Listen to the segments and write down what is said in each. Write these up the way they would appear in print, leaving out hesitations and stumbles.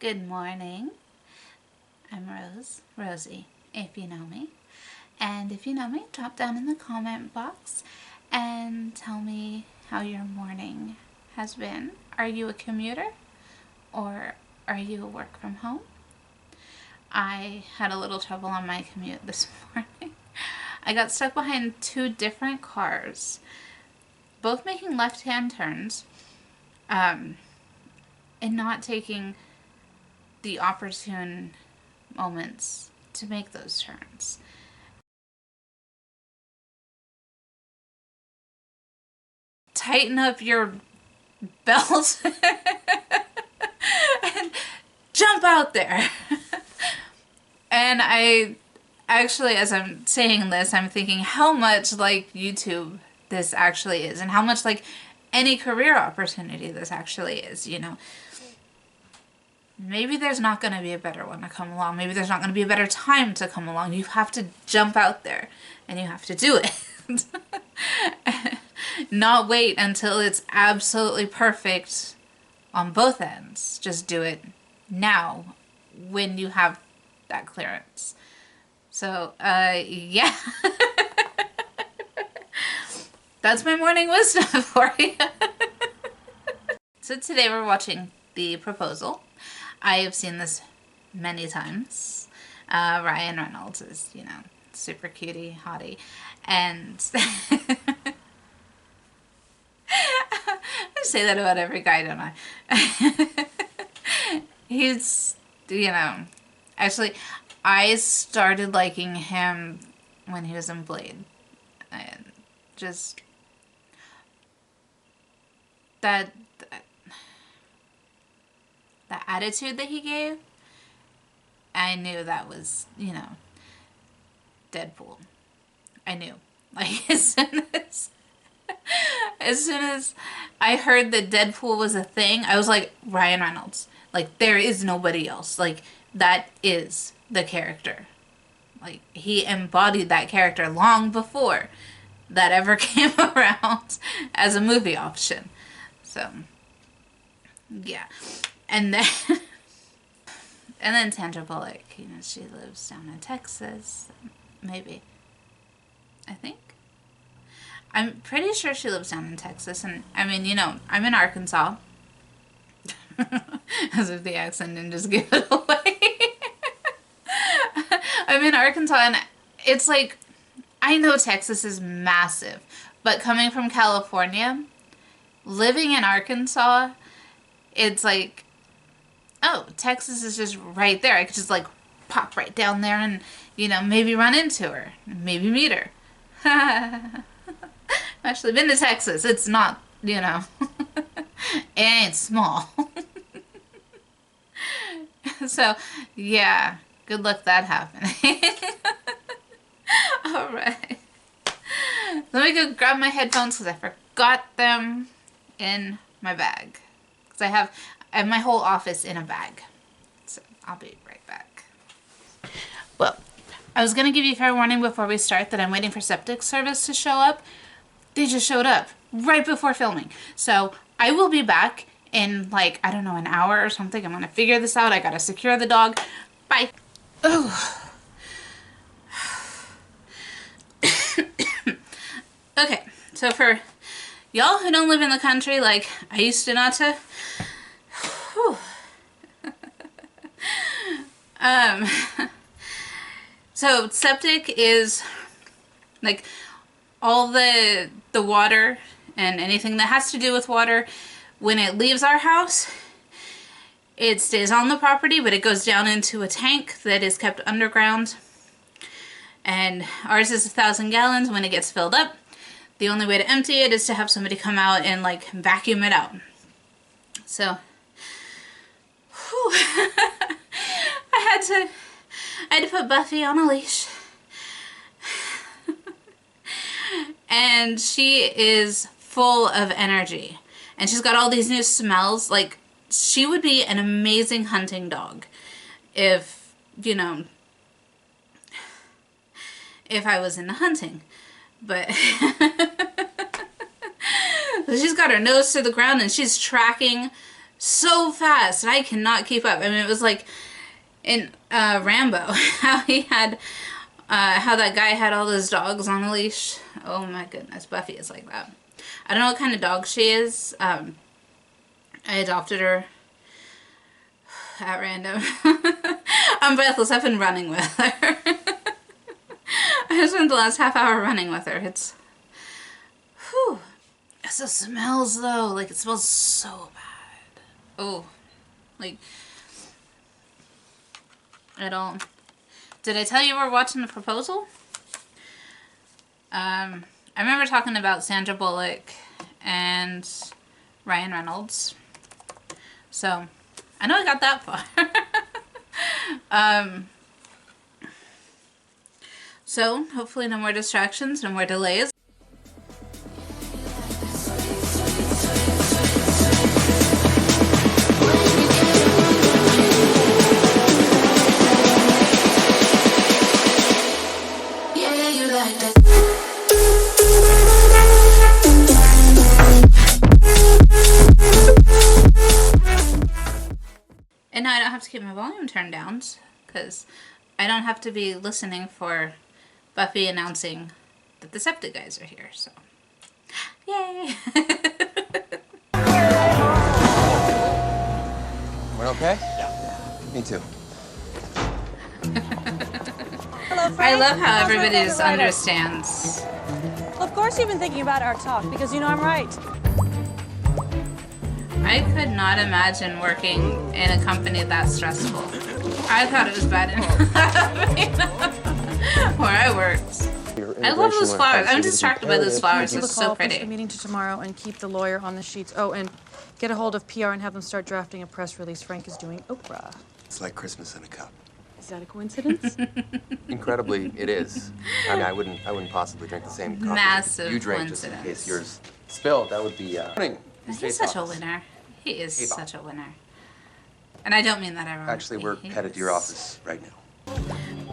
Good morning. I'm Rosie, if you know me. And if you know me, drop down in the comment box and tell me how your morning has been. Are you a commuter or are you a work from home? I had a little trouble on my commute this morning. I got stuck behind two different cars, both making left-hand turns, and not taking the opportune moments to make those turns. Tighten up your belt and jump out there. And I actually, as I'm saying this, I'm thinking how much like YouTube this actually is, and how much like any career opportunity this actually is, you know. Maybe there's not going to be a better one to come along. Maybe there's not going to be a better time to come along. You have to jump out there and you have to do it. Not wait until it's absolutely perfect on both ends. Just do it now when you have that clearance. So, yeah. That's my morning wisdom for you. So today we're watching The Proposal. I have seen this many times. Ryan Reynolds is, you know, super cutie, hottie. And I say that about every guy, don't I? He's, you know, actually, I started liking him when he was in Blade. And just that the attitude that he gave, I knew that was, you know, Deadpool. I knew. Like, as soon as I heard that Deadpool was a thing, I was like, Ryan Reynolds. Like, there is nobody else. Like, that is the character. Like, he embodied that character long before that ever came around as a movie option. So, yeah. And then Sandra Bullock, you know, she lives down in Texas, maybe. I think. I'm pretty sure she lives down in Texas, and I mean, you know, I'm in Arkansas. As if the accent didn't just give it away. I'm in Arkansas, and it's like, I know Texas is massive, but coming from California, living in Arkansas, it's like, oh, Texas is just right there. I could just like pop right down there and, you know, maybe run into her, maybe meet her. I've actually been to Texas. It's not, you know, it ain't small. So, yeah, good luck that happening. Alright. Let me go grab my headphones because I forgot them in my bag. Because I have my whole office in a bag. So, I'll be right back. Well, I was going to give you a fair warning before we start that I'm waiting for septic service to show up. They just showed up right before filming. So, I will be back in like, I don't know, an hour or something. I'm going to figure this out. I got to secure the dog. Bye. Oh. Okay, so for y'all who don't live in the country like I used to not to, so septic is like all the water and anything that has to do with water. When it leaves our house, it stays on the property, but it goes down into a tank that is kept underground. And ours is 1,000 gallons. When it gets filled up, the only way to empty it is to have somebody come out and like vacuum it out. So, whew, I had to put Buffy on a leash. And she is full of energy. And she's got all these new smells. Like, she would be an amazing hunting dog if, you know, if I was into hunting. But she's got her nose to the ground and she's tracking so fast, and I cannot keep up. I mean, it was like in Rambo, how he had, how that guy had all those dogs on a leash. Oh my goodness, Buffy is like that. I don't know what kind of dog she is. I adopted her at random. I'm breathless. I've been running with her. I spent the last half hour running with her. It's, whew. It still smells though. Like, it smells so bad. Oh, like, I don't. Did I tell you we're watching The Proposal? I remember talking about Sandra Bullock and Ryan Reynolds. So, I know I got that far. So, hopefully no more distractions, no more delays. And now I don't have to keep my volume turned down, because I don't have to be listening for Buffy announcing that the septic guys are here, so. Yay! We're okay? Yeah. Me too. Hello, Frank. I love how How's everybody my just favorite writer? understands. Well, of course you've been thinking about our talk, because you know I'm right. I could not imagine working in a company that stressful. I thought it was bad enough where I worked. I love those flowers. I'm distracted by those flowers. They're so Push the pretty. meeting to tomorrow and keep the lawyer on the sheets. Oh, and get a hold of PR and have them start drafting a press release. Frank is doing Oprah. It's like Christmas in a cup. Is that a coincidence? Incredibly, it is. I mean, I wouldn't possibly drink the same coffee Massive you drink just in coincidence. case yours spilled. That would be. He's such a winner. He is such a winner. And I don't mean that ironically. Actually, we're headed to your office right now.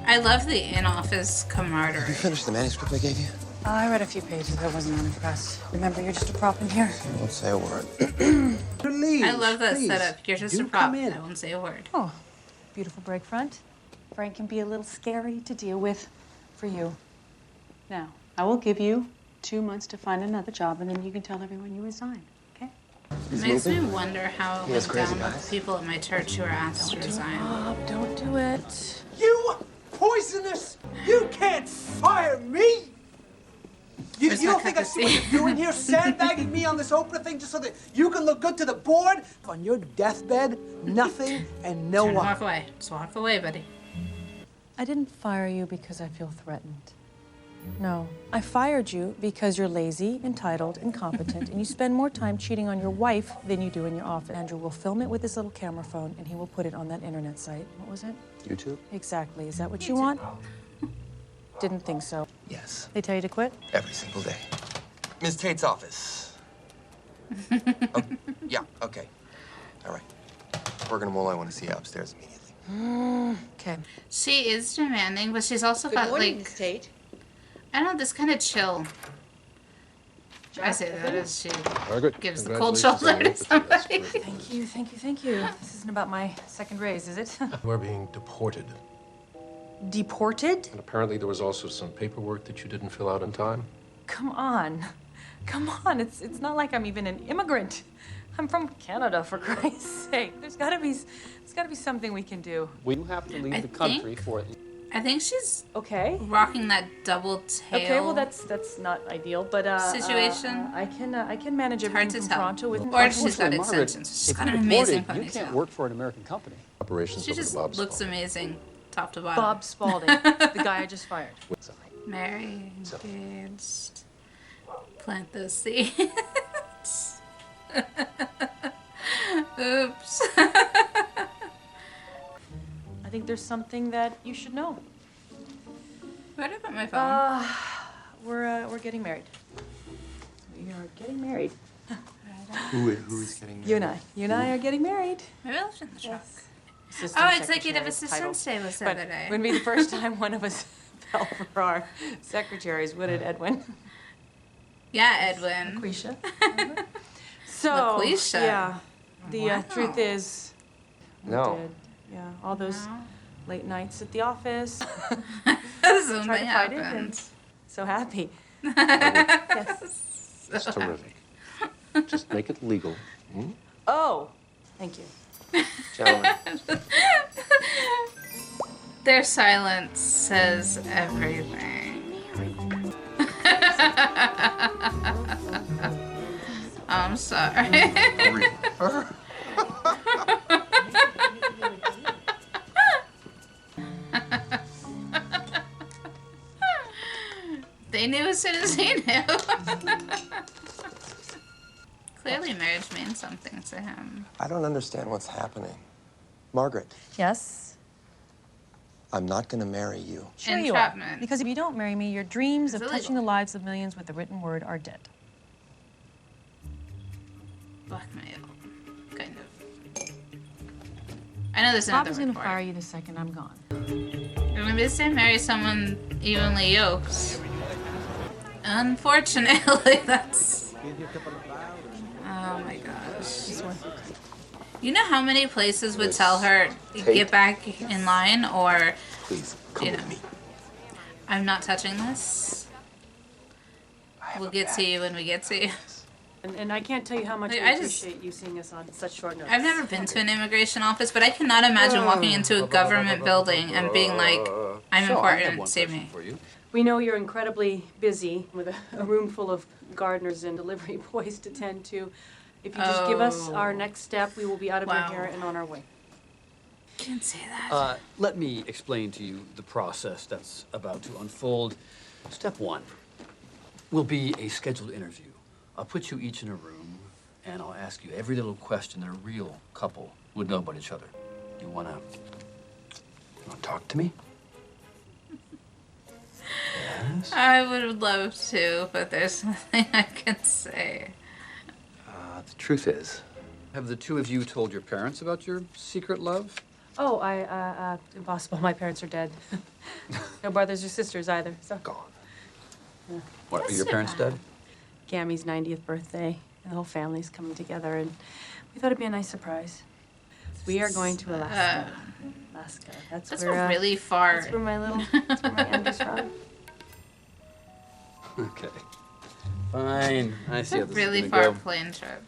I love the in-office camaraderie. You finished the manuscript I gave you? I read a few pages. I wasn't unimpressed. Remember, you're just a prop in here. I won't say a word. Please, I love that please, setup. You're just do a prop. come in. I won't say a word. Oh, beautiful break front. Frank can be a little scary to deal with for you. Now, I will give you 2 months to find another job, and then you can tell everyone you resign, okay? It makes me wonder how it He has went crazy down with eyes. people at my church who were asked to resign. Don't do it. You poisonous! You can't fire me! You Where's don't my think cup I of see what tea? you're doing here, sandbagging me on this Oprah thing just so that you can look good to the board? On your deathbed, nothing and no Turn and one. walk away. Just walk away, buddy. I didn't fire you because I feel threatened. No, I fired you because you're lazy, entitled, incompetent, and you spend more time cheating on your wife than you do in your office. Andrew will film it with his little camera phone, and he will put it on that internet site. What was it? YouTube? Exactly. Is that what you want? Didn't think so. Yes. They tell you to quit? Every single day. Ms. Tate's office. Oh, yeah, okay. All right. Morgan and Wall, I want to see you upstairs immediately. Okay. She is demanding, but she's also got like, Tate. I don't know, this kind of chill. I say that as she Very good. gives the cold shoulder to somebody. Thank you, thank you, thank you. This isn't about my second raise, is it? We're being deported. Deported? And apparently there was also some paperwork that you didn't fill out in time. Come on. Come on. It's not like I'm even an immigrant. I'm from Canada, for Christ's sake. There's gotta be something we can do. We have to leave I the country think- for it. I think she's Okay. rocking that double tail. Okay, well that's not ideal, but Situation? I can manage hard everything to from tell. Toronto with. Or she's got Unfortunately, Margaret, extensions. She's if got you're an amazing deported, you can't ponytail. work for an American company. Operations She over just to Bob's looks phone. amazing, top to bottom. Bob Spalding, the guy I just fired. Sorry. Mary, engaged. Plant those seeds. Oops. I think there's something that you should know. Where did I put my phone? We're getting married. We are getting married. Who is getting You and I are getting married. Maybe I left it in the truck. Assistant Oh, Executive Secretary Assistant's Day was the But other day. wouldn't be the first time one of us fell for our secretaries, would it, Edwin? Yeah, Edwin. Quisha. So, LaQuisha. yeah. The Wow. truth is, we No. did. Yeah, all those late nights at the office. Something Tried to fight it and happened. so happy. Yes. It's terrific. Just make it legal. Hmm? Oh, thank you. Gentlemen. Their silence says everything. I'm sorry. They knew as soon as he knew. Clearly marriage means something to him. I don't understand what's happening. Margaret, Yes? I'm not gonna marry you. Sure you are. Entrapment. Because if you don't marry me, your dreams It's of touching illegal. the lives of millions with the written word are dead. Blackmail. Kind of. I know there's another Papa's word gonna for fire it. you the second I'm gone. You're gonna be saying marry someone evenly yoked. Unfortunately, that's... Oh my gosh. You know how many places would tell her, get back in line, or, Please, come you with know, me. I'm not touching this. We'll get to you when we get to you. And I can't tell you how much Like, we I just- appreciate you seeing us on such short notice. I've never been to an immigration office, but I cannot imagine walking into a government building and being like, I'm So, I have important, one save question me. for you. We know you're incredibly busy with a room full of gardeners and delivery boys to tend to. If you just give us our next step, we will be out of your Wow. hair and on our way. Can't say that. Let me explain to you the process that's about to unfold. Step one will be a scheduled interview. I'll put you each in a room, and I'll ask you every little question that a real couple would know about each other. You wanna talk to me? Yes? I would love to, but there's nothing I can say. The truth is, Have the two of you told your parents about your secret love? Oh, impossible. My parents are dead. No brothers or sisters either. So, gone. What, are That's your so parents bad. dead? Gammy's 90th birthday, and the whole family's coming together, and we thought it'd be a nice surprise. We are going to Alaska. Alaska. That's where, a really far... That's where my Andrew's from. Okay. Fine. I see how It's a this is really gonna far go. plane trip.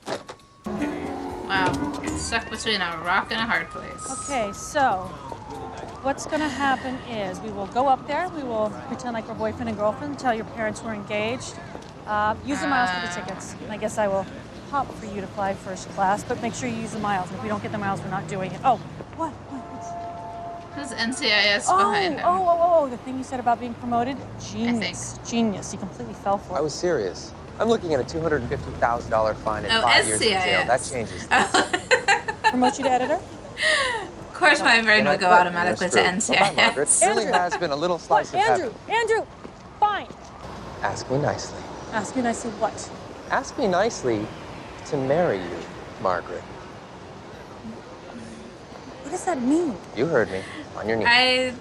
Wow, stuck between a rock and a hard place. Okay, so what's going to happen is we will go up there. We will pretend like we're boyfriend and girlfriend, tell your parents we're engaged. Use the miles for the tickets. And I guess I will hop for you to fly first class, but make sure you use the miles. If we don't get the miles, we're not doing it. Oh, what? There's NCIS behind him. Oh, the thing you said about being promoted? Genius. Genius. He completely fell for it. I was serious. I'm looking at a $250,000 fine and Oh, 5 years in jail. That SCIS. changes. Promote you to editor? Of course my brain And would I go thought- automatically to That's true. Bye, Margaret. NCIS. It really has been a little slice What? of heaven. Andrew, fine. Ask me nicely. Ask you nicely what? Ask me nicely to marry you, Margaret. What does that mean? You heard me. On your knees. I...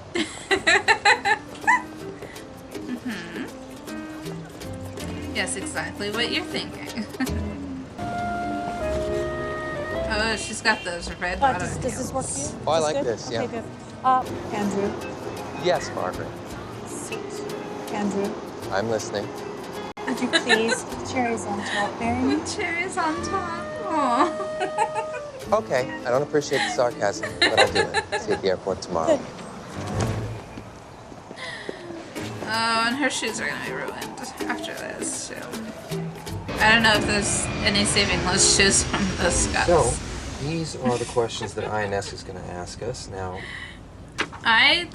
Yes, exactly what you're thinking. Oh, she's got those red Does this work for you? Oh, I Is like good? this, yeah. Okay, good. Andrew. Yes, Margaret. Andrew. I'm listening. Would you please, cherries on top, marry me? With cherries on top. Aw. Okay, I don't appreciate the sarcasm, but I'll do it. See you at the airport tomorrow. Good. Oh, and her shoes are gonna be ruined after this, too. I don't know if there's any saving those shoes from those scuffs. So, these are the questions that INS is going to ask us. Now, I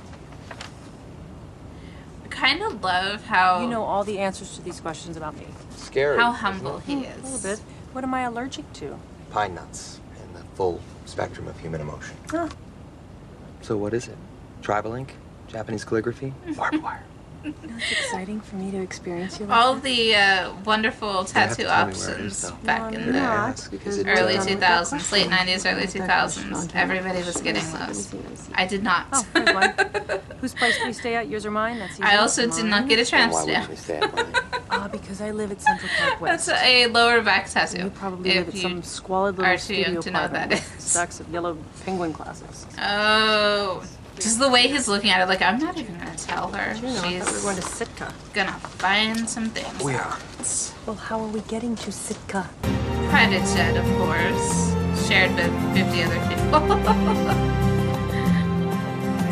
kind of love how You know all the answers to these questions about me. Scary. how isn't humble it? he A little is. bit. What am I allergic to? Pine nuts and the full spectrum of human emotion. Huh. So what is it? Tribal ink? Japanese calligraphy? Barbed wire? You know, it's exciting for me to experience you like All that. the wonderful have to tattoo tell me where it options is, though. back in Did I the ask? Because it early does. 2000s, late 90s, early 2000s. Everybody was getting those. I did not. Oh, there's one. Whose place do we stay at? Yours or mine? That's I also did not get a Then tramp why stamp. wouldn't we stay at mine? Because I live at Central Park West. That's a lower back tattoo. You probably live if at you some squalid are little too young studio to know what apartment that with is. stacks of yellow penguin classics. Oh, just the way he's looking at it, like, I'm not even gonna tell her. You know, I thought we were She's going to Sitka. gonna find some things. We are. Well, how are we getting to Sitka? Private jet, of course, shared with 50 other people.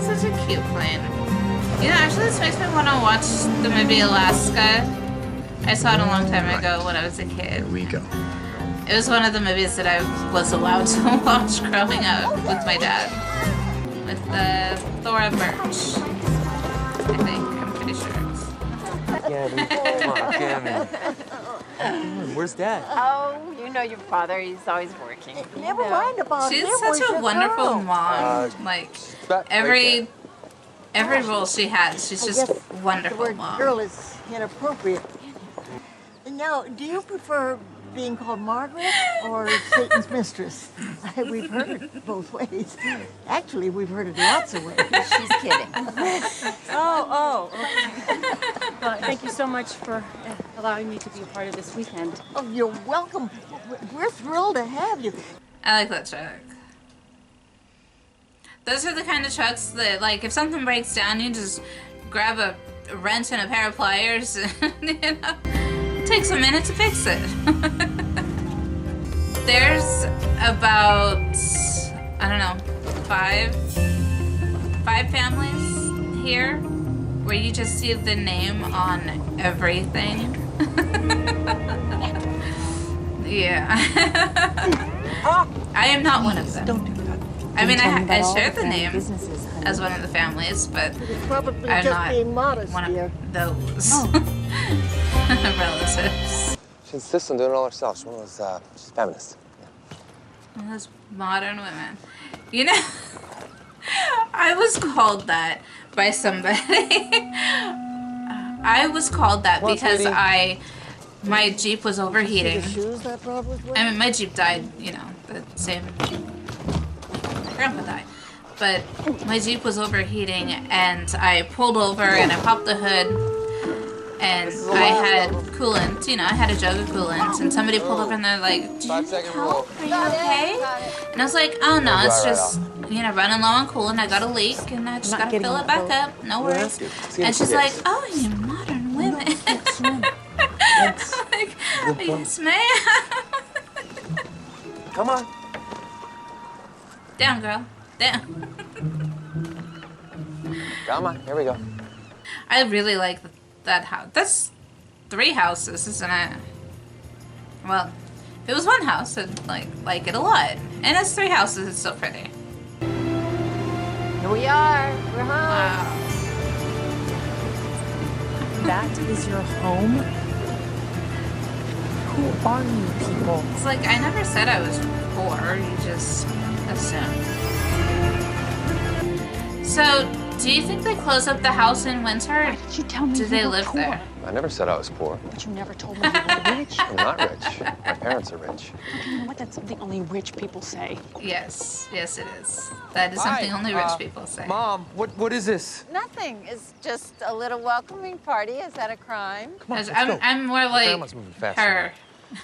Such a cute plane. You know, actually, this makes me want to watch the movie Alaska. I saw it a long time ago when I was a kid. Here we go. It was one of the movies that I was allowed to watch growing up with my dad. With Thora Birch. I think. I'm pretty sure. Gabby, come on, Gabby. Where's Dad? Oh, you know your father. He's always working. Never mind about She's him. such Where's a your wonderful girl? mom. Like, every role she has, she's I just guess wonderful the word mom. girl is inappropriate. Now, do you prefer being called Margaret or Satan's mistress? We've heard it both ways. Actually, we've heard it lots of ways. She's kidding. Okay. Thank you so much for allowing me to be a part of this weekend. Oh, you're welcome. We're thrilled to have you. I like that truck. Those are the kind of trucks that, like, if something breaks down, you just grab a wrench and a pair of pliers and, you know, it takes a minute to fix it. There's about, I don't know, five families here where you just see the name on everything. Yeah. I am not one of them. Don't do that. I mean, Tell me about I all share the the family name businesses, honey. as one of the families, but It's probably I'm just not being modest, one dear. of those Oh. relatives. She insists on doing it all herself. She's one of those, she's feminist. One of those modern women. You know, I was called that by somebody. I was called that What, because sweetie? my Jeep was See overheating. the shoes that Bob was I wearing? mean, my Jeep died, you know, the same. My grandpa died. But my Jeep was overheating, and I pulled over and I popped the hood, and I had coolant, you know, I had a jug of coolant, and somebody pulled up and they're like, "Do you 5 need second help? rule. Are you okay?" And I was like, "Oh no, it's Right just, you know, running low on coolant. I got a leak, and I just Not gotta getting fill on it the back boat. up. No worries." See And if she's she like, gets. "Oh, you modern women." Swim. Like, yes, ma'am. Come on. Down, girl. Down. Come on. Here we go. I really like that house. That's 3 houses, isn't it? Well, if it was 1 house, I'd like it a lot. And it's 3 houses. It's so pretty. Here we are. We're home. Wow. That is your home? Who are you people? It's like I never said I was poor. You just assumed. So, do you think they close up the house in winter? Why did you tell me Do you they were live poor? there? I never said I was poor. But you never told me you were rich. I'm not rich. My parents are rich. You know what? That's something only rich people say. Yes, yes, it is. That is something only rich people say. Mom, what is this? Nothing. It's just a little welcoming party. Is that a crime? Come on, let's I'm, go. I'm more like Grandma's moving faster. her.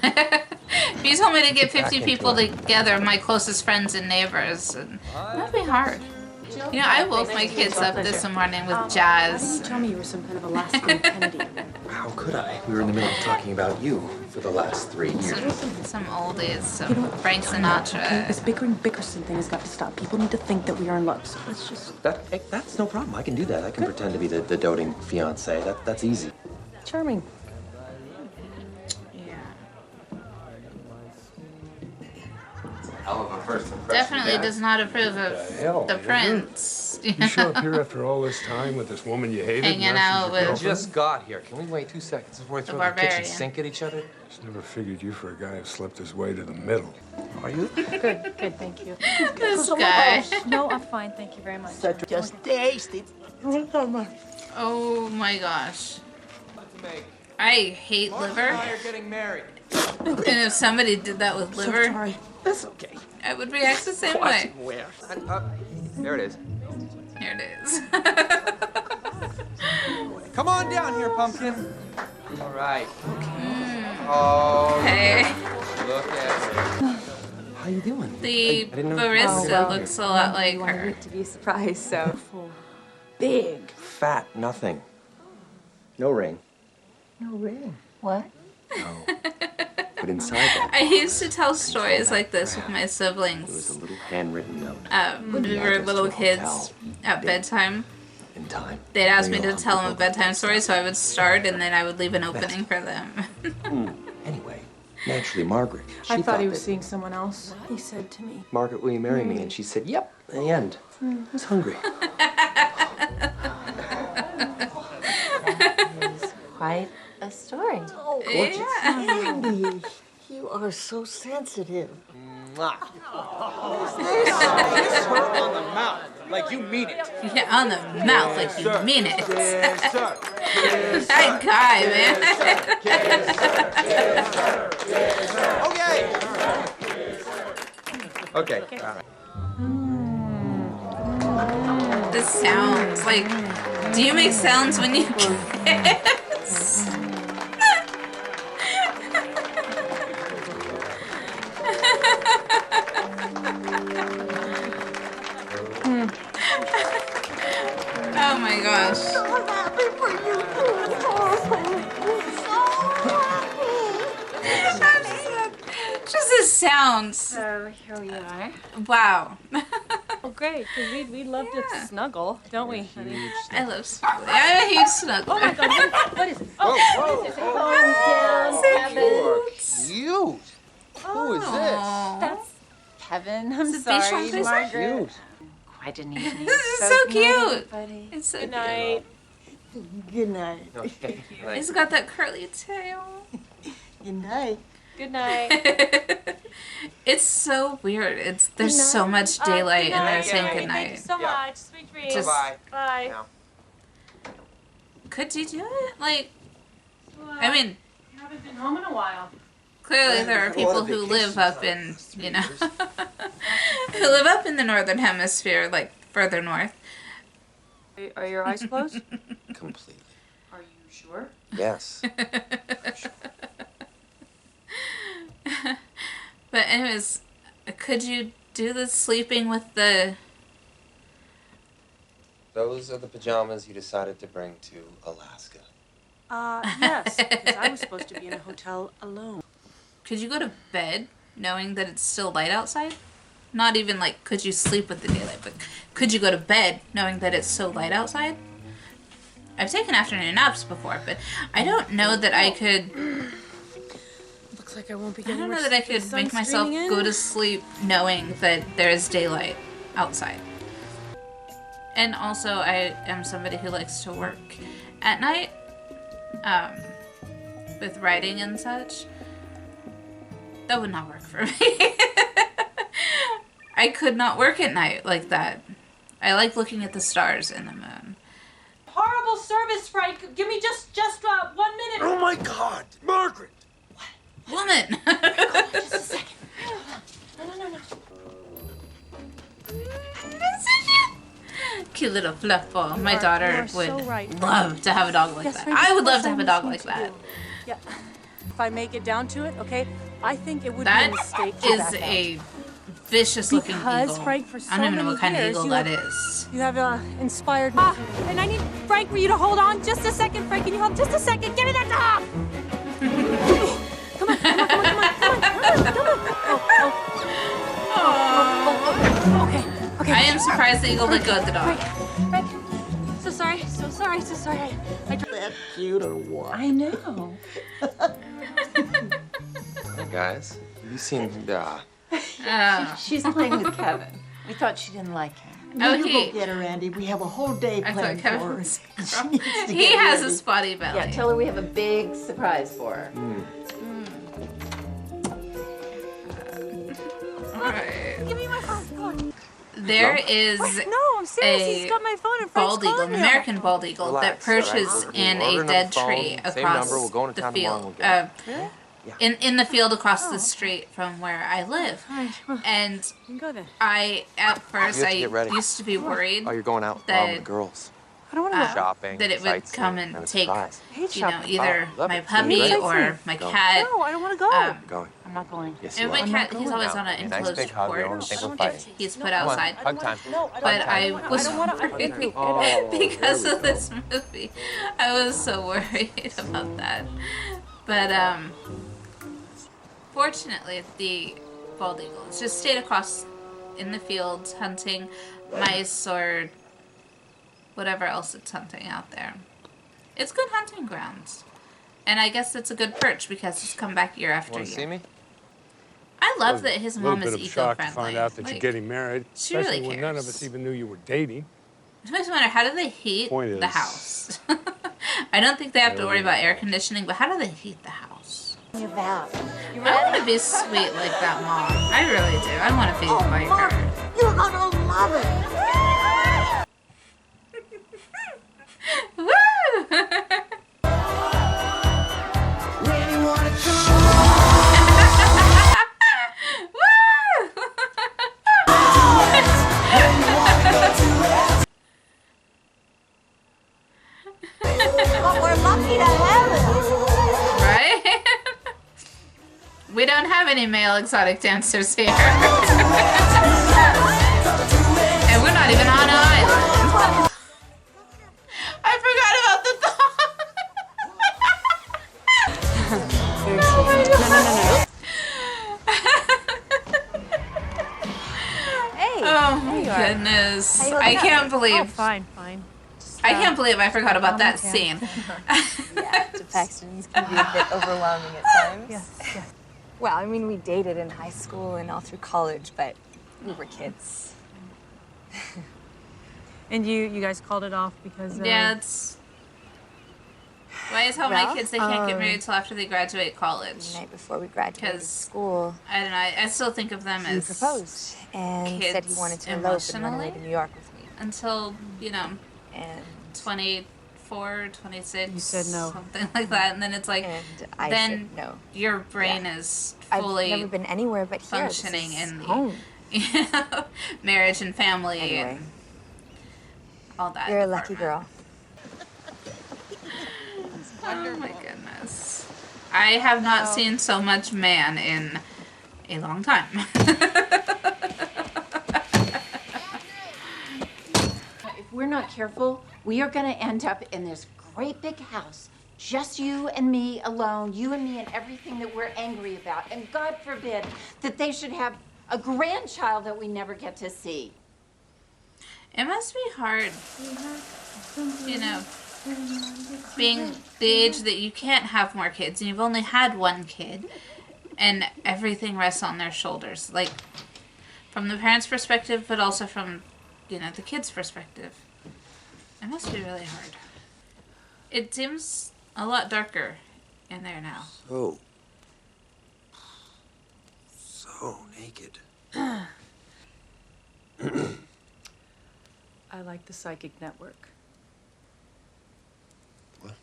If you told me to get 50 into people it. together, my closest friends and neighbors, and that'd be hard. You know, I woke my kids up this morning with Why jazz. didn't you tell me you were some kind of Alaskan Kennedy? How could I? We were in the middle of talking about you for the last 3 years. Some oldies, some You know what? Frank Okay, Sinatra. this bickering Bickerson thing has got to stop. People need to think that we are in love. So let's just That's no problem. I can do that. I can pretend to be the doting fiance. That's easy. charming. Yeah. Hell of a first impression. Definitely does not approve of hell, the you do? prince. You show up here after all this time with this woman you hated? Hanging and now out she's your with- girlfriend? Just got here. Can we wait 2 seconds before we The throw the kitchen barbarian. sink at each other? Just never figured you for a guy who slept his way to the middle. Are you? Good, thank you. This guy. No, I'm fine, thank you very much. Just taste it. Oh my gosh. I hate liver. are getting married. And if somebody did that with liver, Sorry. That's okay. I would react the same way. Where? There it is. Here it is. Come on down here, Pumpkin. All right. Oh, Okay. look at her. How you doing? The I didn't know- barista looks a lot like her. To be surprised, so big. Fat, nothing. No ring. No ring. What? No. But inside that, I used to tell stories like this with my there was a siblings little handwritten note. when we were little kids at bedtime. In time. They'd ask me Bring to along tell them a people that bedtime story, so I would start and then I would leave an opening for them. Anyway, naturally, Margaret. She I thought he was that, seeing someone else. He said to me. Margaret, will you marry me? And she said, yep. In the end. I was hungry. Quite a story. Oh, Yeah. Andy, you are so sensitive. Mwah. Kiss her on the mouth, like you mean it. Yeah, on the mouth like you mean it. Kiss her. That guy, man. Okay. All right. This sounds like. Do you make sounds when you kiss? Oh my gosh. So happy for you. Just the sounds. So here we are. Wow. Oh, great, because we'd love to snuggle, don't we, honey? I love snuggling. I'm a huge snuggler. Oh my God, what is it? Oh, Calm down, Kevin. you're cute. Who is this? That's Kevin. I'm Is it sorry, Bichon? Margaret. Cute. Quite an evening. This is so cute. Buddy. It's so Good cute. night. Good night. Okay. He's got that curly tail. Good night. Good night. It's so weird. There's so much daylight and they're saying Thank you goodnight. so much. Sweet dreams. Just- Bye. Bye. Now. Could you do it? Like, I mean, You haven't been home in a while. clearly there are people who live up in, you know, who live up in the northern hemisphere, like further north. Are your eyes closed? Completely. Are you sure? Yes. But anyways, could you do the sleeping with the... Those are the pajamas you decided to bring to Alaska. Yes, because I was supposed to be in a hotel alone. Could you go to bed knowing that it's still light outside? Not even like, could you sleep with the daylight, but could you go to bed knowing that it's so light outside? I've taken afternoon naps before, but I don't know that I could... Looks like I won't be I getting don't know much that I sleep. could The make sun's myself streaming in. go to sleep knowing that there is daylight outside. And also, I am somebody who likes to work at night, with writing and such. That would not work for me. I could not work at night like that. I like looking at the stars and the moon. Horrible service, Frank. Give me just 1 minute. Oh my God, Margaret! Woman! Just a second. No. Cute little fluff ball. My You daughter are would so right. love to have a dog like Yes, that. Frank, I would of love course to have a I'm dog listening like to that. you. Yeah. If I make it down to it, okay, I think it would That be a mistake to is back out. a vicious looking Because, eagle. Frank, for so I don't even know many what kind of years, eagle you that have- is. You have inspired me. And I need Frank for you to hold on just a second. Frank, can you hold just a second? Give me that dog! Come on. Oh. Okay. I am surprised the eagle let go of the dog. Frank. So sorry. I That cute or what? I know. Hey, guys. You seem, Oh. She's playing with Kevin. We thought she didn't like him. Oh, You he- go get her, Andy. We have a whole day I planned thought Kevin for her. was She needs to He get has a ready. spotty belly. Yeah, tell her we have a big surprise for her. Alright. Give me my phone. Come on. There is No, I'm serious. a He's got my phone and Frank's bald eagle, calling an him. American bald eagle, Relax, that perches all right? in We'll order a another dead phone, tree same across number, we'll go into the town tomorrow, field. we'll get In the field across Oh. the street from where I live. All right, well, And you can go then. I, at first, You have to I get ready. used to be worried. Oh, you're going out with That- all the girls. I don't want to go. Shopping, that it would come and and a take, surprise. I hate you know, shopping. either love my it. puppy Sightseeing. or my Go. cat. No, I don't want to go. Going. I'm not going. Yes, And you my are. cat, he's always No. on an Nice enclosed big hug. We porch don't think we're if fighting. he's put Come on, outside. hug time. But I was worried because there we of this movie. I was so worried about that. But fortunately, the bald eagle just stayed across in the fields hunting mice or whatever else it's hunting out there. It's good hunting grounds. And I guess it's a good perch because it's come back year after Want year. to see me? I love that his mom is A little bit of shock to eco-friendly. find out that Like, you're getting married, she really especially when none of cares. us even knew you were dating. It makes me wonder, how do they heat Point the is- house? I don't think they have to worry about air conditioning, but how do they heat the house? Your vow. You I ready? want to be sweet like that mom. I really do. I want to be like Mark, her. you're gonna love it. Woo! But we're lucky to have it. Right? We don't have any male exotic dancers here. And we're not even on an island. I forgot about the Hey. Oh my goodness. I can't believe Oh, fine, fine. I can't believe I forgot about that scene. Yeah, to Paxton's can be a bit overwhelming at times. Yes, yes. Well, I mean, we dated in high school and all through college, but we were kids. And you guys called it off because Yeah, it's why I tell my Well, kids they can't get married till after they graduate college. The night before we graduated 'Cause school, I don't know. I still think of them he as proposed and said he kids wanted to elope and run away emotionally. to New York with me. until, you know, And 24, 26. You said no. Something like that. And then it's like, I then said no. your brain is I've fully never been anywhere but here. This functioning is in the home. you know, marriage and family Anyway, and all that. you're a lucky girl. Oh my goodness. I have not seen so much man in a long time. If we're not careful, we are going to end up in this great big house. Just you and me alone, you and me and everything that we're angry about. And God forbid that they should have a grandchild that we never get to see. It must be hard, you know, being the age that you can't have more kids and you've only had one kid and everything rests on their shoulders. Like, from the parents' perspective, but also from, you know, the kid's perspective. It must be really hard. It seems a lot darker in there now. So naked. I like the psychic network. What?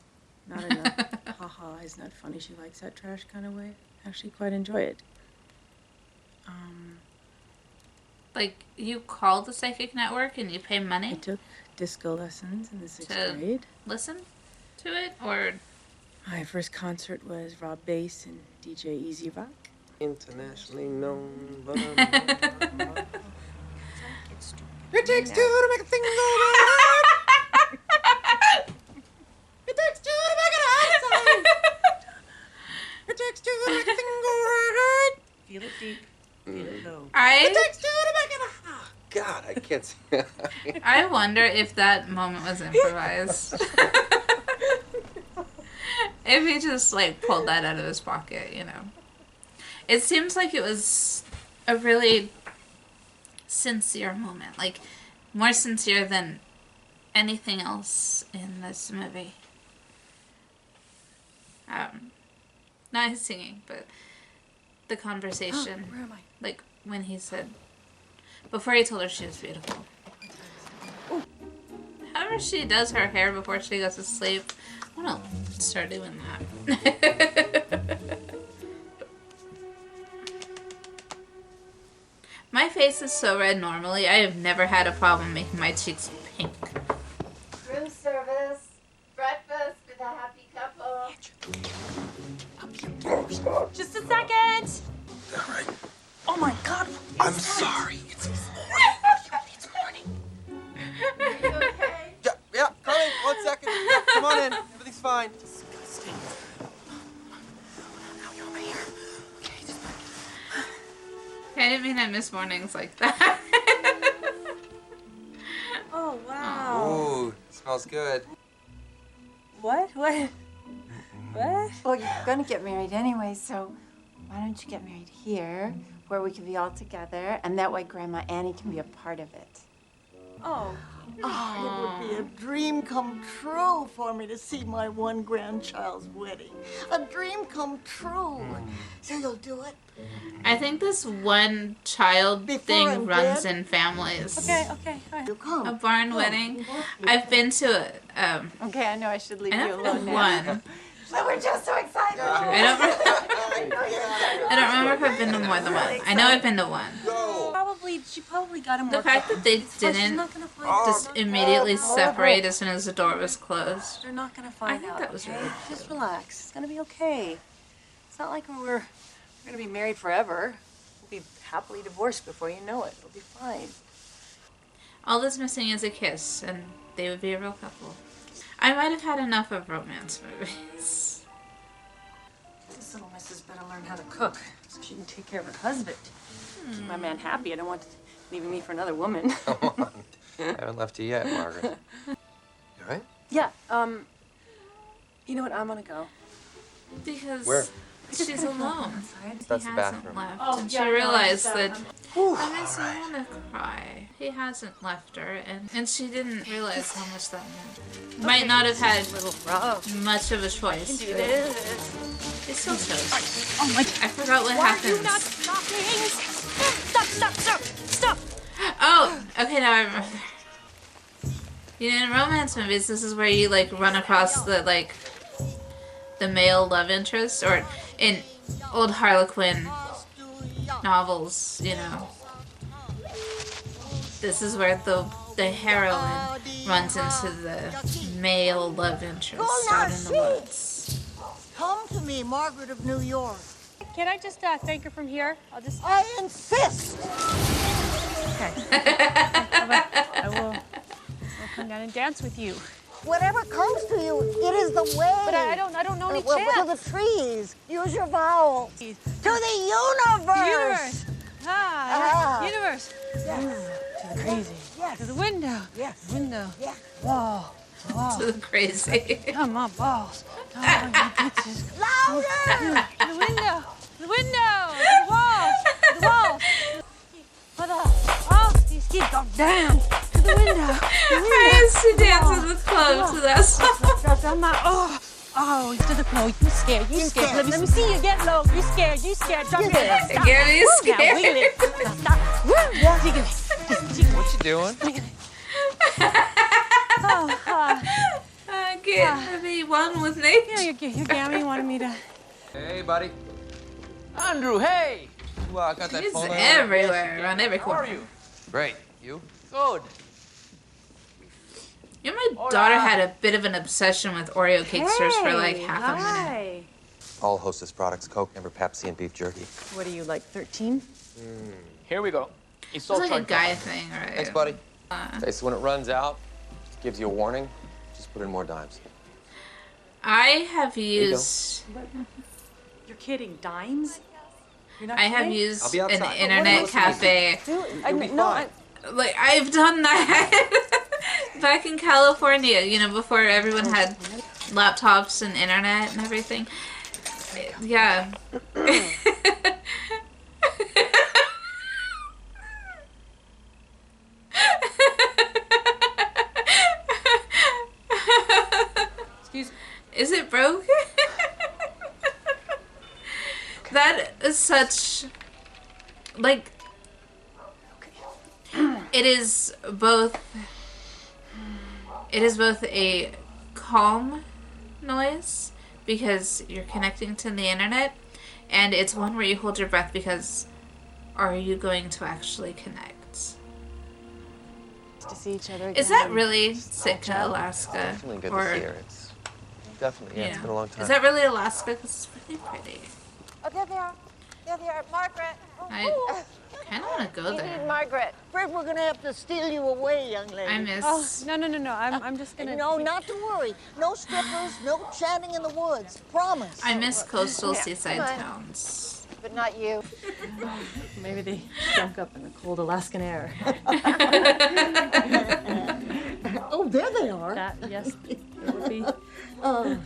Not in a haha, isn't that funny? She likes that trash kind of way. Actually, quite enjoy it. Like, you call the psychic network and you pay I money took disco lessons in the 6th To- grade. listen to it, or My first concert was Rob Bass and DJ Easy Rock. Internationally known, but It takes two to make a thing go right. It takes two to make it outside. It takes two to make a thing go right. Feel it deep, feel it low. It takes two to make it out. God, I can't see. I wonder if that moment was improvised. If he just, like, pulled that out of his pocket, you know. It seems like it was a really sincere moment. Like, more sincere than anything else in this movie. Not his singing, but the conversation. Where am I? Like, when he said, before he told her she was beautiful. However she does her hair before she goes to sleep, I want to start doing that. My face is so red normally, I have never had a problem making my cheeks pink. Room Just a second. All right. Oh my God. I'm sorry. It's morning. Okay. Yeah, Carly, 1 second. Yeah, come on in. Everything's fine. I didn't mean I miss mornings like that. Oh, wow. Ooh, smells good. What? What? What? Well, you're going to get married anyway, so why don't you get married here, where we can be all together, and that way Grandma Annie can be a part of it. Oh. It would be a dream come true for me to see my one grandchild's wedding. A dream come true. So you'll do it? I think this one child Before thing I'm runs dead? in families. Okay, all right. You come. A barn wedding. I've been to it. Okay, I know I should leave you I've alone been now. one. But we're just so excited. I don't remember if I've been to more than one. I know I've been to one. She probably got him. The fact that they didn't just immediately separate as soon as the door was closed. They're not gonna find out. I think that was okay? really Just relax. It's gonna be okay. It's not like we're gonna be married forever. We'll be happily divorced before you know it. It'll be fine. All that's missing is a kiss, and they would be a real couple. I might have had enough of romance movies. This little missus better learn how to cook so she can take care of her husband. Keep my man happy. I don't want leaving me for another woman. Come on. I haven't left you yet, Margaret. You all right? Yeah, you know what? I'm gonna go. Because Where? she's alone. That's He the hasn't bathroom. left, Oh, and yeah, she no, realized it's, that I want to cry. He hasn't left her, and she didn't realize how much that meant. Might not have had much of a choice. Do But this. they still chose. Oh my! I forgot what Why happened. are you not stopping? Stop! Oh, okay, now I remember. You know, in romance movies, this is where you like run across the male love interest, or in old Harlequin novels, you know. This is where the heroine runs into the male love interest out in the woods. Come to me, Margaret of New York. Can I just thank her from here? I'll just. I insist. Okay. I will come down and dance with you. Whatever comes to you, it is the way. But I don't know any To chance. the trees. Use your vowels. To the universe. Ah, universe. Yes. To the crazy. Yes. To the window. Yes. Window. Yes. Wall. To the crazy. Come on, balls. Come on, you bitches. Louder. To the window. To the window. To the wall. To the wall. For the. Oh, these kids go down. To the window. I used to dance in the club to that song. Oh, to the floor. You scared. You scared. Let me see you get low. You scared. You scared. Drop your head. Stop. Get me Now, scared. wiggle it. Now, stop. Woo. Jiggle it. Jiggle it. What you doing? Jiggle it. Get to be one with nature. Yeah, your gammy wanted me to. Hey, buddy. Andrew, hey! You got that He's phone? everywhere, around every corner. How are you? Great. You? Good. You know, my daughter had a bit of an obsession with Oreo cakesters for like half a minute. Hi. All Hostess products, Coke, Never Pepsi, and beef jerky. What are you, like 13? Here we go. It's like a guy thing, right? Thanks, buddy. Okay, so when it runs out, it gives you a warning. Just put in more dimes. I have used. You're kidding, dimes? You're not I have kidding? used I'll be an outside. internet cafe. You'll be fine. Like, I've done that back in California, you know, before everyone had laptops and internet and everything. Yeah. Excuse me. Is it broken? That is such, like, it is both a calm noise because you're connecting to the internet, and it's one where you hold your breath because are you going to actually connect? To see each other again. Is that really Sitka, Alaska? Definitely good Or to see her. It's definitely. Yeah, it's been a long time. Is that really Alaska? Because it's really pretty. Oh, there they are. There they are. Margaret. I kind of want to go You there. need Margaret. Fred, we're gonna have to steal you away, young lady. I miss. Oh, no. I'm just gonna. No, not to worry. No strippers, no chatting in the woods. Promise. I miss coastal Yeah, seaside come on. towns. But not you. Maybe they stunk up in the cold Alaskan air. Oh, there they are. That, yes, it would be. Oh,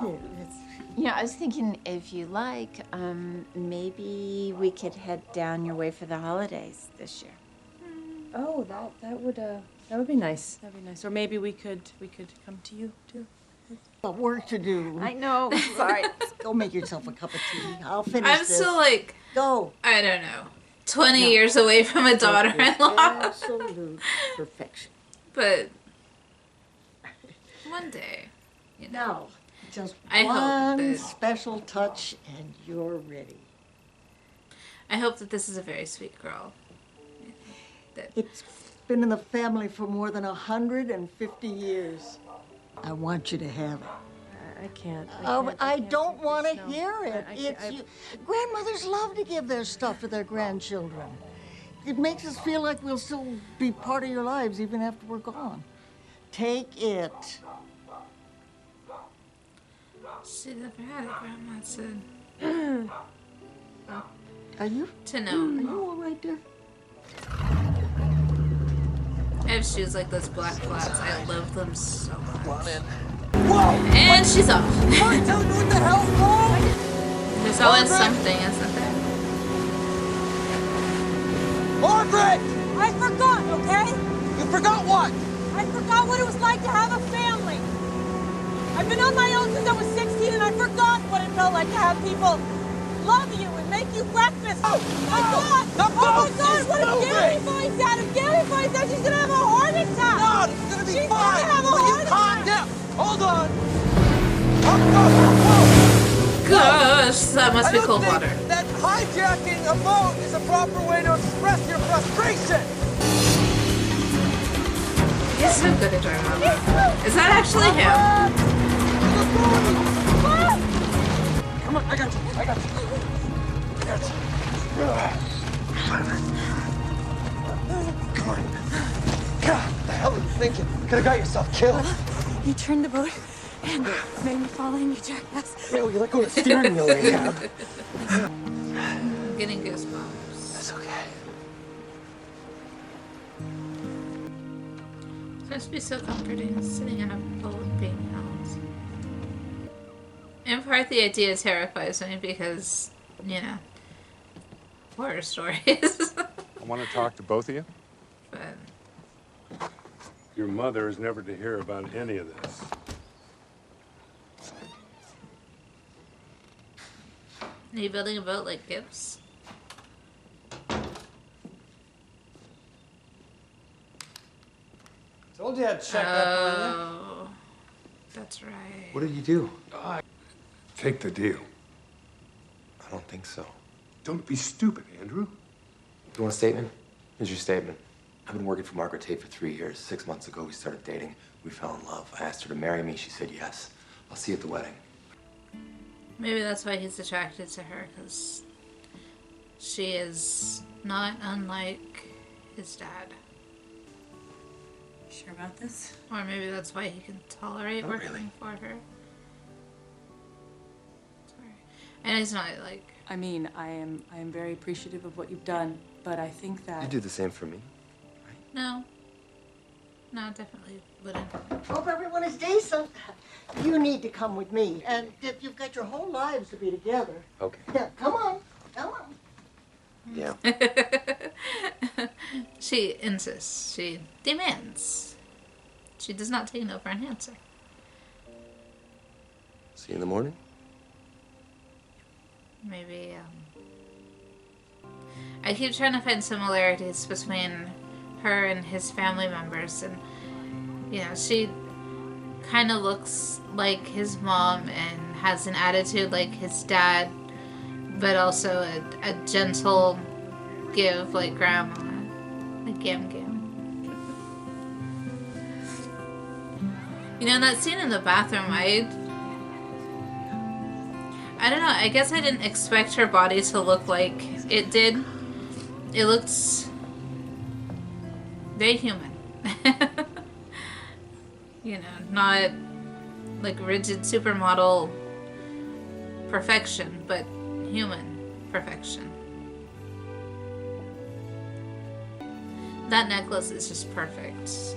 here, it's You know, I was thinking if you like, maybe we could head down your way for the holidays this year. Oh, that would be nice. That'd be nice. Or maybe we could come to you too. got work to do. I know. Sorry. Go make yourself a cup of tea. I'll finish I'm this. still like, Go. I don't know, 20 years away from a daughter-in-law. Absolute perfection. But one day, you know. Now, just I hope one that- special touch and you're ready. I hope that this is a very sweet girl. It's been in the family for more than 150 years. I want you to have it. I can't. I don't want to no. hear it. Grandmothers love to give their stuff to their grandchildren. It makes us feel like we'll still be part of your lives even after we're gone. Take it. She never had a grandma, said. Are you? To know. Are you all right there? I have shoes like those black flats. I love them so much. Come on in. And she's off. What the hell's wrong? There's always something, isn't there? Margaret! I forgot, okay? You forgot what? I forgot what it was like to have a family. I've been on my own since I was 16 and I forgot what it felt like to have people love you and make you breakfast. Oh my God! The Oh my boat God! is What if Gary moving! finds out? If Gary finds out, she's gonna have a heart attack. No, it's gonna be She's fine. gonna have a Will you heart calm attack. down? Hold on. Gosh, that must be cold I don't water. think that hijacking a boat is a proper way to express your frustration. He's so good at driving a boat. Is that actually him? Come on, I got you. I got you. Come on. God, what the hell are you thinking? Could have got yourself killed. You turned the boat and made me fall in, you jackass. Yeah, well, you let go of the steering wheel right now. I'm getting goosebumps. That's okay. It's supposed to be so comforting, sitting in a boat being held. In part, the idea terrifies me because, you know, horror stories. I want to talk to both of you. But Your mother is never to hear about any of this. are you building a boat like Gibbs? Told you I'd check up on you. Oh, that's right. What did you do? Take the deal. I don't think so. Don't be stupid, Andrew. You want a statement? Here's your statement. I've been working for Margaret Tate for 3 years. 6 months ago, we started dating. We fell in love. I asked her to marry me. She said yes. I'll see you at the wedding. Maybe that's why he's attracted to her, because she is not unlike his dad. Sure about this? Or maybe that's why he can tolerate Not working really. for her. Sorry. And he's not like... I mean, I am very appreciative of what you've done, but I think that You do the same for me. No. No, definitely wouldn't. Hope everyone is decent. You need to come with me. And if you've got your whole lives to be together. Okay. Yeah, come on. Come on. Yeah. She insists. She demands. She does not take no for an answer. See you in the morning? Maybe, I keep trying to find similarities between her and his family members, and, you know, she kind of looks like his mom and has an attitude like his dad, but also a gentle give like grandma, like Gam Gam. You know, in that scene in the bathroom, I I don't know, I guess I didn't expect her body to look like it did. It looked very human. You know, not like rigid supermodel perfection, but human perfection. That necklace is just perfect.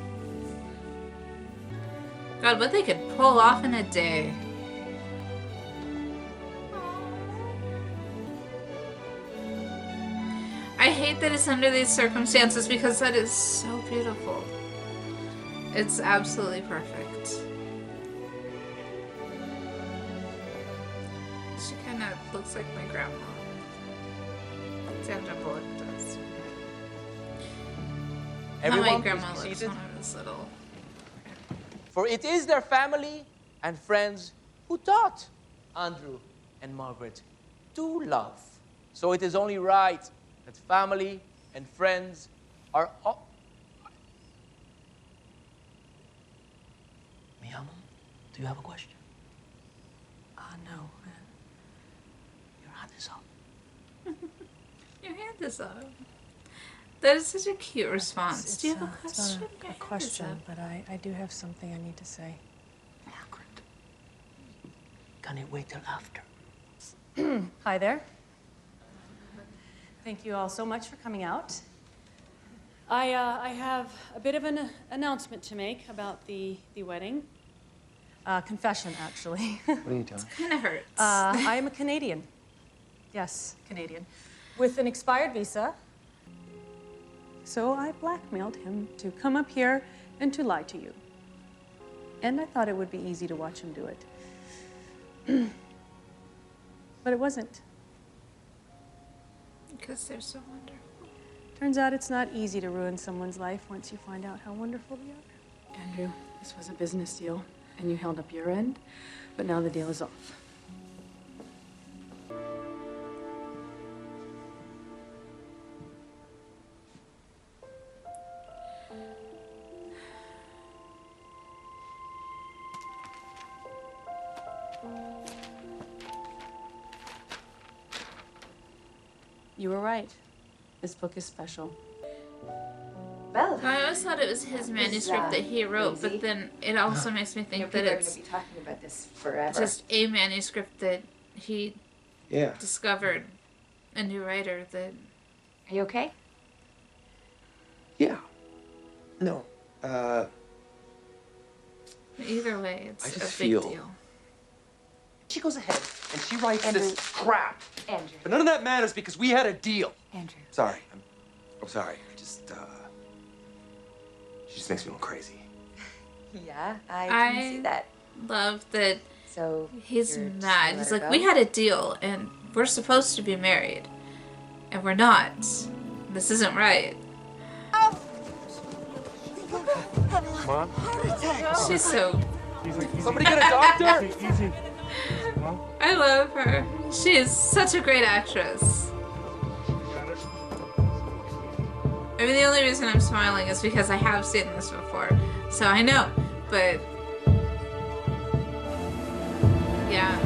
God, what they could pull off in a day. I hate that it's under these circumstances because that is so beautiful. It's absolutely perfect. She kind of looks like my grandma. Sandra Bullock does. Everyone, How my grandma please be looks seated. when I was little. For it is their family and friends who taught Andrew and Margaret to love. So it is only right that family and friends are all... Mi amor, do you have a question? No. Your hand is up. Your hand is up. That is such a cute response. Do you have a It's question? not Your a hand is question, up. but I do have something I need to say. Can it wait till after? Hi there. Thank you all so much for coming out. I have a bit of an announcement to make about the wedding. Confession, actually. What are you doing? Kind of hurts. I am a Canadian. Yes, Canadian. With an expired visa. So I blackmailed him to come up here and to lie to you. And I thought it would be easy to watch him do it. But it wasn't. Because they're so wonderful. Turns out it's not easy to ruin someone's life once you find out how wonderful they are. Andrew, this was a business deal, and you held up your end, but now the deal is off. You were right. This book is special. Well, I always thought it was his manuscript that he wrote, easy. but then it also makes me You know, think that people are it's going to be talking about this forever. just a manuscript that he discovered, a new writer that... Are you okay? Yeah. No. Either way, I it's just a big feel- deal. She goes ahead and she writes Andrew. this crap. Andrew. But none of that matters because we had a deal. Andrew. Sorry. I'm sorry. I just, she just makes me go crazy. Yeah, I can see that. Love that So he's you're just mad. gonna He's let like, her we go? had a deal, and we're supposed to be married. And we're not. This isn't right. Mom? She's so... Somebody get a doctor? Easy. Mom? I love her. She is such a great actress. I mean, the only reason I'm smiling is because I have seen this before. So I know, but... Yeah.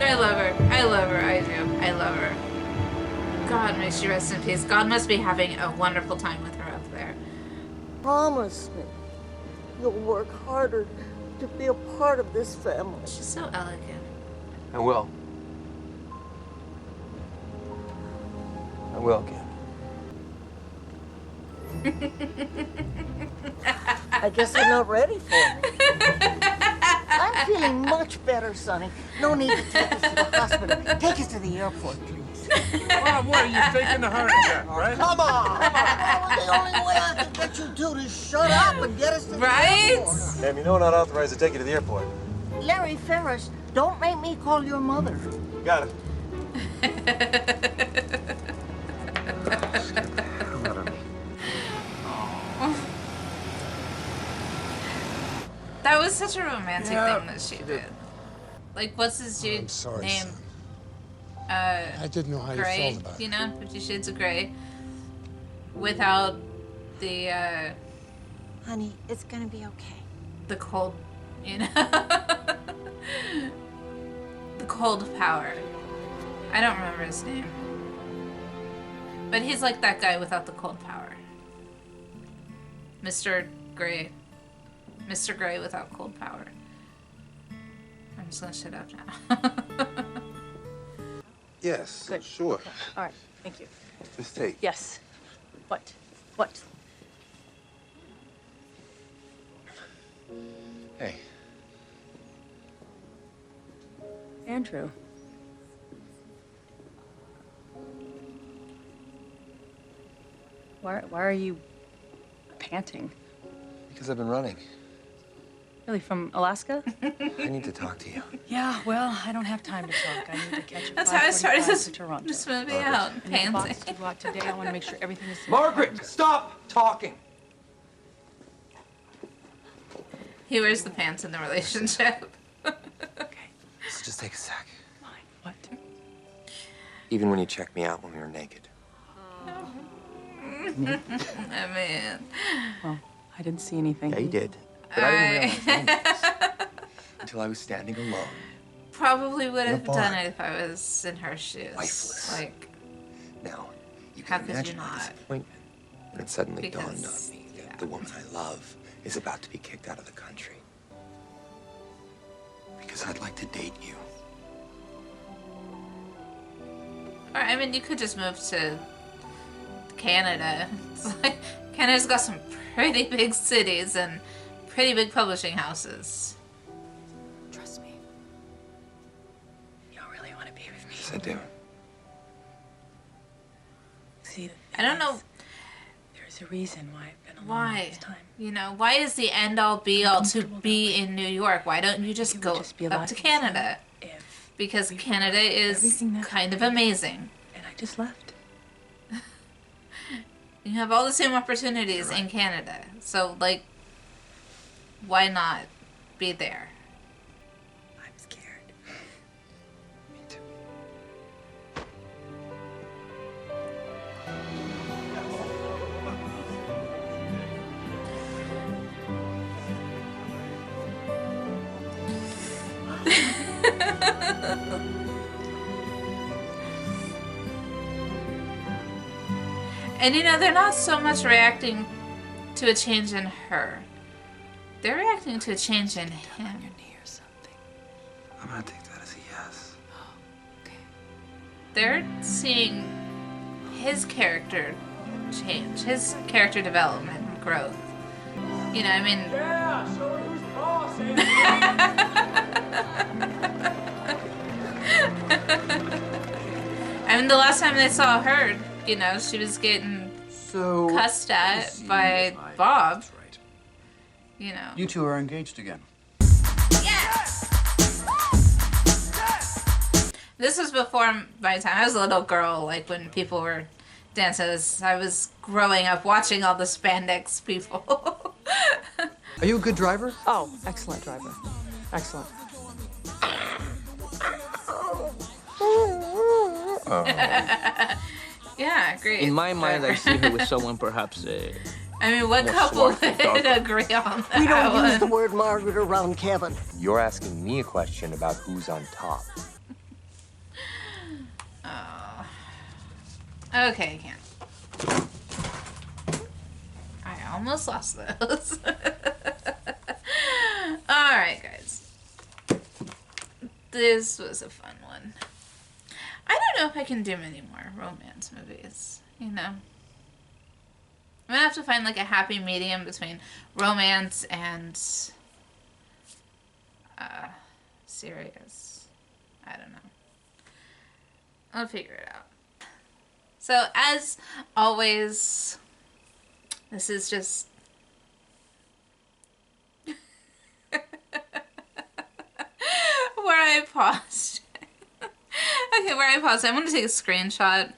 I love her. I love her. I do. I love her. God, may she rest in peace. God must be having a wonderful time with her up there. Promise me you'll work harder to be a part of this family. She's so elegant. I will. I will, Kim. I guess I'm not ready for it. I'm feeling much better, Sonny. No need to take us to the hospital. Take us to the airport, please. Mom, what are you faking the heart attack, right? Come on! The only way I can get you two to shut up and get us to the airport. Ma'am, you know we're not authorized to take you to the airport. Larry Ferris, don't make me call your mother. Got it. That was such a romantic Yeah. thing that she did. Like, what's his dude's sorry, name? son. I didn't know how you Gray, felt about it. you know, 50 Shades of Grey. Without the, Honey, it's gonna be okay. the cold, you know? The cold power. I don't remember his name. But he's like that guy without the cold power. Mr. Gray. Mr. Gray without cold power. I'm just gonna shut up now. Yes, Good. sure. Okay. All right. Thank you. Just take. Yes. What? What? Hey. Andrew. Why are you panting? Because I've been running. Really, from Alaska? I need to talk to you. Yeah, well, I don't have time to talk. I need to catch a That's how I started 5:45 to Toronto. this movie Margaret. out. And if the box Panting. to go out today, I want to make sure everything is safe. Margaret, stop talking. He wears the pants in the relationship. Let's just take a sec. Fine. What? Even when you checked me out when we were naked. I mean... Well, I didn't see anything. Yeah, you did. But I didn't realize anything. Until I was standing alone. Probably would In a have done bar. it if I was in her shoes. Wifeless. Like, Now, you how can could you imagine my not? disappointment when it suddenly Because, dawned on me that the woman I love is about to be kicked out of the country. Because I'd like to date you. Or, I mean, you could just move to Canada. It's like, Canada's got some pretty big cities and pretty big publishing houses. Trust me. You don't really want to be with me. Yes, I do. See, I don't know there's a reason why I've been alone all why. this time. You know, why is the end all be all to be in New York? Why don't you just go just be a up lot to easier Canada? if Because Canada is everything that kind of amazing. And I just left. You have all the same opportunities in Canada. So, like, why not be there? I'm scared. Me too. And you know, they're not so much reacting to a change in her. They're reacting to a change in him. I'm gonna take that as a yes. They're seeing his character change, his character development and growth. You know, I mean... Yeah, show her who's boss, I mean, the last time they saw her, you know, she was getting cussed at by Bob. That's right. You know. You two are engaged again. This was before my time. I was a little girl, like when people were dancing. I was growing up watching all the spandex people. Are you a good driver? Oh, excellent driver. Excellent. Yeah, great. In my mind, I see her with someone perhaps. I mean, what more couple smart would than Doug. agree on that We don't one? use the word Margaret around Kevin. You're asking me a question about who's on top. Oh. Okay, can't. I almost lost those. Alright, guys. This was a fun one. I don't know if I can do many more romance movies, you know? I'm gonna have to find like a happy medium between romance and serious. I don't know. I'll figure it out. So as always, this is just where I paused. Okay, where I paused. I'm gonna take a screenshot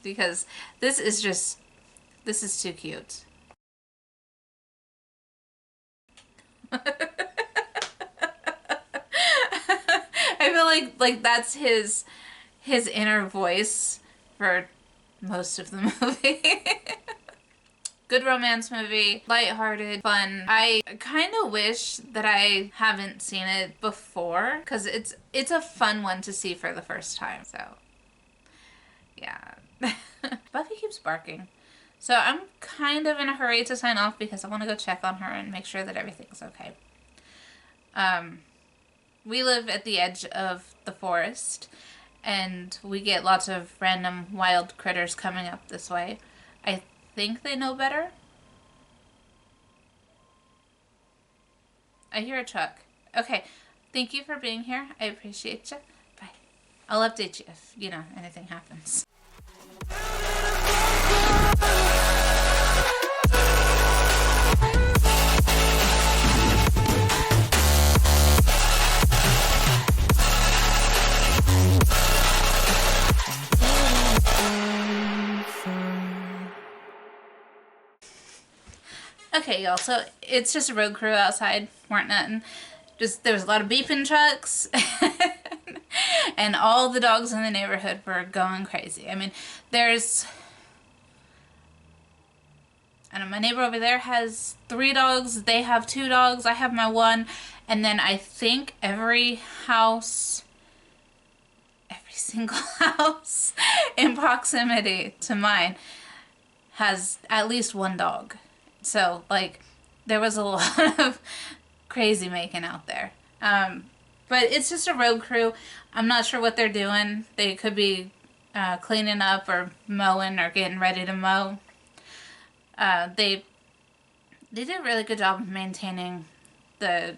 because this is too cute. I feel like that's his inner voice for most of the movie. Good romance movie, lighthearted, fun. I kind of wish that I haven't seen it before, because it's a fun one to see for the first time. So, yeah. Buffy keeps barking. So I'm kind of in a hurry to sign off because I want to go check on her and make sure that everything's okay. We live at the edge of the forest, and we get lots of random wild critters coming up this way. I think they know better. I hear a truck. Okay, thank you for being here. I appreciate you. Bye. I'll update you if, anything happens. Okay, y'all, so it's just a road crew outside. Weren't nothing. There was a lot of beeping trucks. And all the dogs in the neighborhood were going crazy. I mean, my neighbor over there has 3 dogs. They have 2 dogs. I have my 1. And then I think every single house in proximity to mine has at least 1 dog. So, there was a lot of crazy making out there. But it's just a road crew. I'm not sure what they're doing. They could be cleaning up or mowing or getting ready to mow. They did a really good job of maintaining the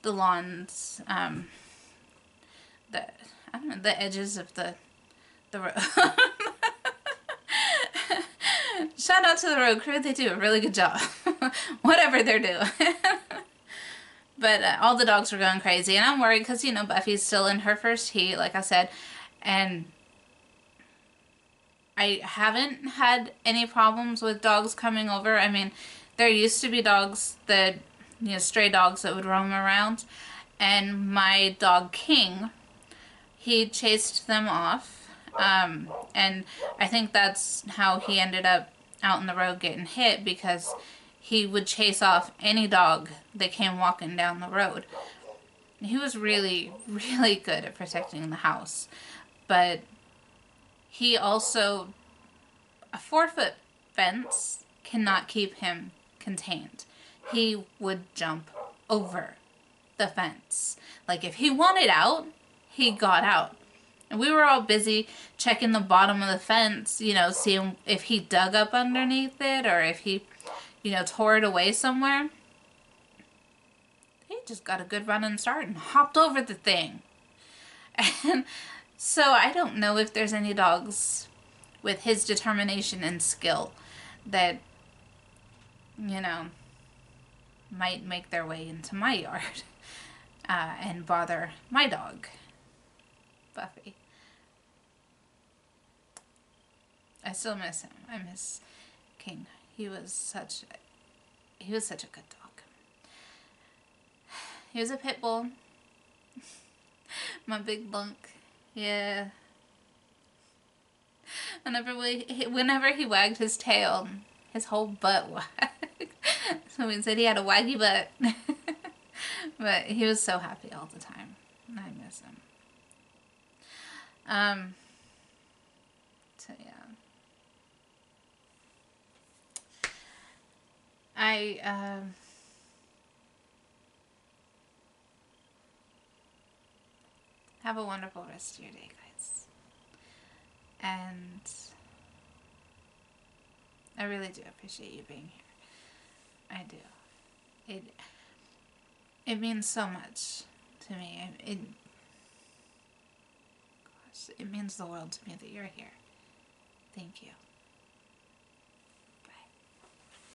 lawns, the edges of the road. Shout out to the road crew. They do a really good job. Whatever they're doing. But all the dogs were going crazy. And I'm worried because, Buffy's still in her first heat, like I said. And I haven't had any problems with dogs coming over. I mean, there used to be dogs that, stray dogs that would roam around. And my dog, King, he chased them off. And I think that's how he ended up out in the road getting hit, because he would chase off any dog that came walking down the road. He was really, really good at protecting the house. But he also, a 4-foot fence cannot keep him contained. He would jump over the fence. If he wanted out, he got out. And we were all busy checking the bottom of the fence, seeing if he dug up underneath it or if he, tore it away somewhere. He just got a good running start and hopped over the thing. And so I don't know if there's any dogs with his determination and skill that, might make their way into my yard and bother my dog, Buffy. I still miss him. I miss King. He was such a good dog. He was a pit bull. My big lunk. Yeah. Whenever he wagged his tail, his whole butt wagged. Someone said he had a waggy butt. But he was so happy all the time. I miss him. So yeah. Have a wonderful rest of your day, guys. And I really do appreciate you being here. I do. It means so much to me. It means the world to me that you're here. Thank you.